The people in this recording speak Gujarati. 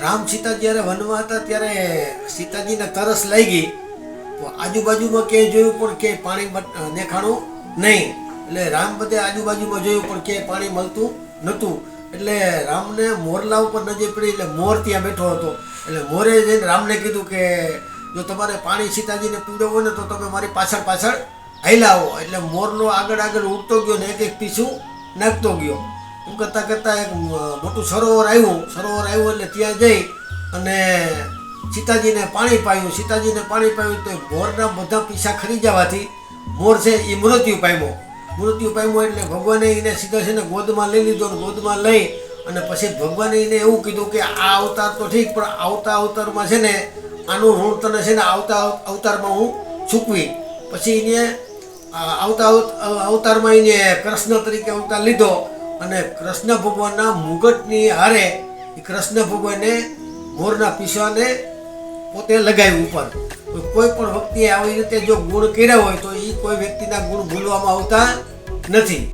રામ સીતા જ્યારે વનમાં હતા ત્યારે સીતાજીને તરસ લાગી તો આજુબાજુમાં ક્યાંય જોયું પણ ક્યાંય પાણી દેખાણું નહીં. એટલે રામ બધે આજુબાજુમાં જોયું પણ ક્યાંય પાણી મળતું નહોતું. એટલે રામને મોરલા ઉપર નજર પડી એટલે મોર ત્યાં બેઠો હતો. એટલે મોરે જઈને રામને કીધું કે જો તમારે પાણી સીતાજીને પીવડાવવું હોય ને તો તમે મારી પાછળ પાછળ હાલ્યા આવો. એટલે મોરનો આગળ આગળ ઉડતો ગયો ને એક એક પીછું નાખતો ગયો. એમ કરતાં કરતાં એક મોટું સરોવર આવ્યું એટલે ત્યાં જઈ અને સીતાજીને પાણી પાયું. તો મોરના બધા પીછા ખરી જવાથી મોર છે એ મૃત્યુ પામ્યો એટલે ભગવાને એને સીધા છે ને ગોદમાં લઈ લીધો. ગોદમાં લઈ અને પછી ભગવાને એને એવું કીધું કે આ અવતાર તો ઠીક પણ આવતા અવતારમાં છે ને આનું ઋણ તને છે ને આવતા અવતારમાં હું ચૂકવી. પછી એને આવતા અવતારમાં એને કૃષ્ણ તરીકે અવતાર લીધો અને કૃષ્ણ ભગવાનના મુગટની હારે કૃષ્ણ ભગવાને મોરના પીછાને પોતે લગાવ્યું ઉપર. કોઈ પણ વ્યક્તિએ આવી રીતે જો ગુણ કર્યા હોય તો એ કોઈ વ્યક્તિના ગુણ ભૂલવામાં આવતા નથી.